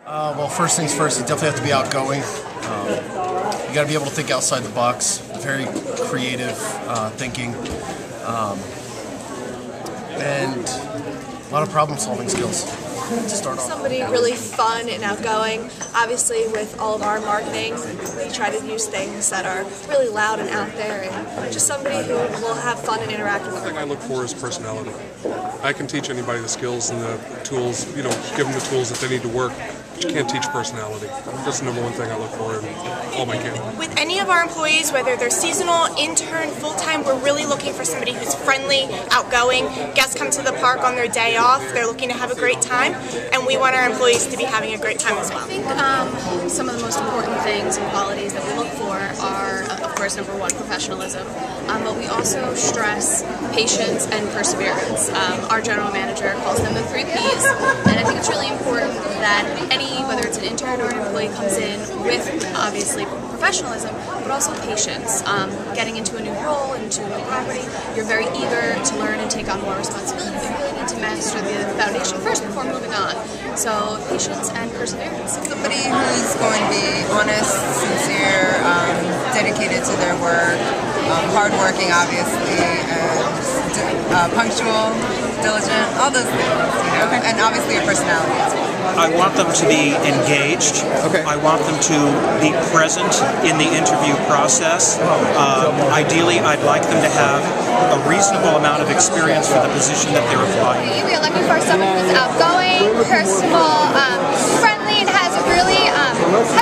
Well, first things first, you definitely have to be outgoing. You got to be able to think outside the box. Very creative thinking, and a lot of problem-solving skills to start off. Somebody really fun and outgoing. Obviously, with all of our marketing, we try to use things that are really loud and out there, and just somebody who will have fun and interact with. The thing I look for is personality. I can teach anybody the skills and the tools, give them the tools that they need to work. But you can't teach personality. That's the number one thing I look for in all my candidates. With any of our employees, whether they're seasonal, intern, full-time, we're really looking for somebody who's friendly, outgoing. Guests come to the park on their day off. They're looking to have a great time, and we want our employees to be having a great time as well. I think some of the most important things and qualities that we look for are, of course, number one, professionalism, but we also stress patience and perseverance. Our general manager calls them the 3 Ps, and I think it's really important that whether it's an intern or an employee, comes in with, obviously, professionalism, but also patience. Getting into a new role, into a new property, you're very eager to learn and take on more responsibility, but you really need to master the foundation first before moving on. So, patience and perseverance. Somebody who's going to be honest, sincere, dedicated to their work, hardworking, obviously, and punctual, diligent, all those things, and obviously a personality as well. I want them to be engaged. Okay. I want them to be present in the interview process. Ideally, I'd like them to have a reasonable amount of experience for the position that they're applying. We are looking for someone who's outgoing, personable, friendly, and has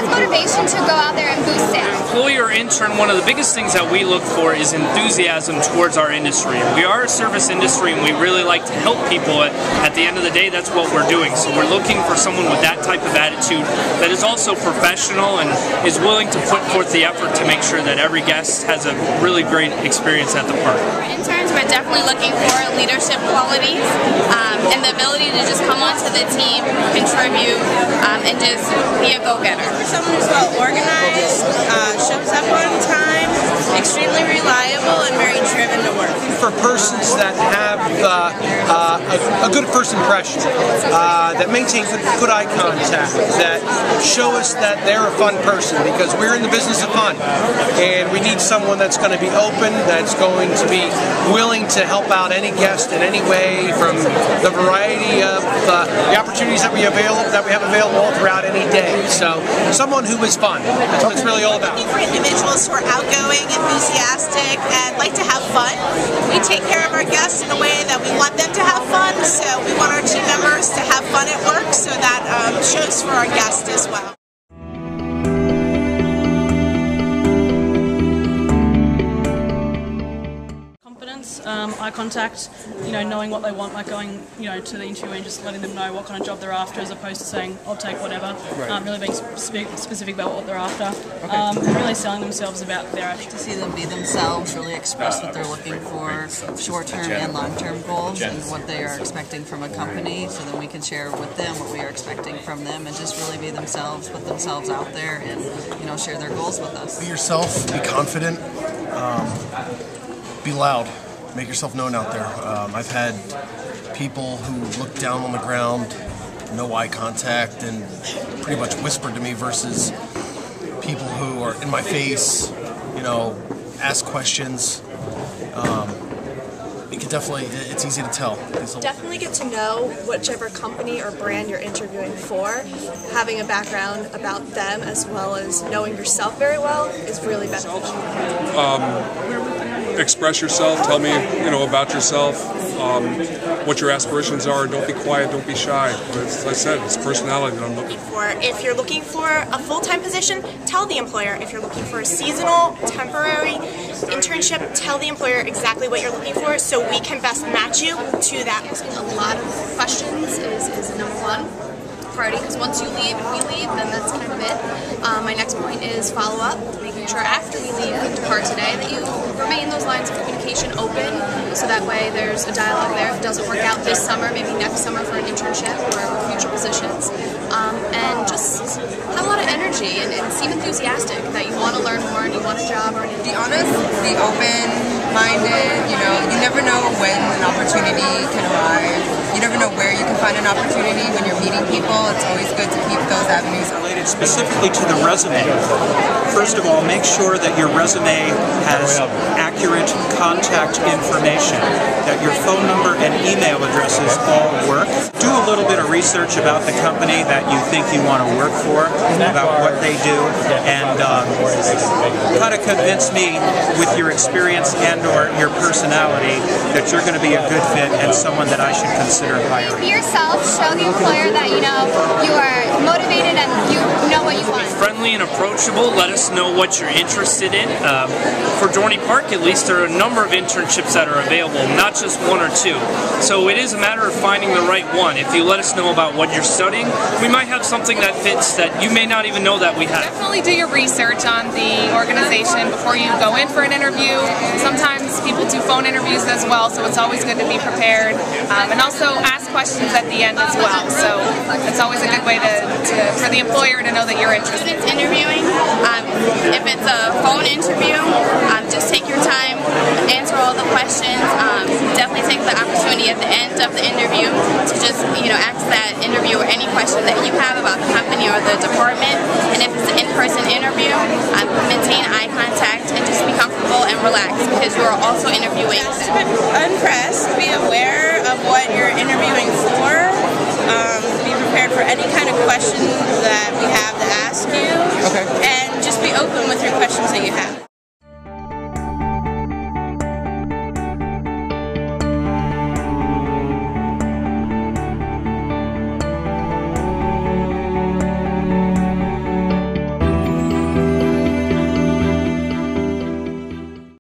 motivation to go out there and boost sales. Employee or intern, one of the biggest things that we look for is enthusiasm towards our industry. We are a service industry, and we really like to help people. At the end of the day, that's what we're doing. So we're looking for someone with that type of attitude that is also professional and is willing to put forth the effort to make sure that every guest has a really great experience at the park. For interns, we're definitely looking for leadership qualities and the ability to just come onto the team, contribute, and just be a go-getter. Someone who's well organized, shows up on time, extremely reliable, and very driven to work. For persons that have a good first impression, that maintain good eye contact, that show us that they're a fun person, because we're in the business of fun, and we need someone that's going to be open, that's going to be willing to help out any guest in any way, from the variety of the opportunities that we have available all throughout any day. So someone who is fun. That's what it's really all about. Looking for individuals who are outgoing, enthusiastic, and like to have fun. We take care of our guests in a way that we want them to have fun, so we want our team members to have fun at work, so that shows for our guests as well. Eye contact, knowing what they want, like going, to the interview and just letting them know what kind of job they're after, as opposed to saying, I'll take whatever. Right. Really being specific about what they're after, and really selling themselves about their attitude. To see them be themselves, really express what they're looking for, short-term and long-term goals, and what they are expecting from a company, so then we can share with them what we are expecting from them, and just really be themselves, put themselves out there, and share their goals with us. Be yourself, be confident, be loud. Make yourself known out there. I've had people who look down on the ground, no eye contact, and pretty much whispered to me, versus people who are in my face, ask questions. It's easy to tell. Definitely get to know whichever company or brand you're interviewing for. Having a background about them, as well as knowing yourself very well, is really beneficial. Express yourself. Tell me, about yourself, what your aspirations are. Don't be quiet. Don't be shy. As I said, it's personality that I'm looking for. If you're looking for a full-time position, tell the employer. If you're looking for a seasonal, temporary internship, tell the employer exactly what you're looking for, so we can best match you to that. A lot of questions is number one priority, because once you leave and we leave, then that's kind of it. My next point is follow-up, making sure after we leave and depart today that you remain those lines of communication open, so that way there's a dialogue there. If it doesn't work out this summer, maybe next summer for an internship or future positions. And just have a lot of energy and seem enthusiastic that you want to learn more and you want a job or anything. Be honest, be open-minded, you never know when an opportunity can arrive. You never know where you can find an opportunity when you're meeting people, it's always good to keep those avenues open. Related specifically to the resume, first of all, make sure that your resume has accurate contact information, that your phone number and email addresses all work. Do a little bit of research about the company that you think you want to work for, about what they do, and kind of convince me with your experience and or your personality that you're going to be a good fit and someone that I should consider hiring. Be yourself, show the employer that you are motivated and you know what you want. Friendly and approachable, let us know what you're interested in. For Dorney Park, at least, there are a number of internships that are available, not just one or two. So it is a matter of finding the right one. If you let us know about what you're studying, we might have something that fits that you may not even know that we have. Definitely do your research on the organization before you go in for an interview. Sometimes people do phone interviews as well, so it's always good to be prepared. And also ask questions at the end as well. So it's always a good way for the employer to know that you're interested. It's interviewing. If it's a phone interview, just take your time, answer all the questions. Definitely take the opportunity at the end of the interview to just ask that interviewer any question that you have about the company or the department. And if it's an in-person interview, maintain eye contact and just be comfortable and relaxed because you're also interviewing. Unpressed, be aware of what you're interviewing for. Be prepared for any kind of questions that we have to ask you. And just be open with your questions that you have.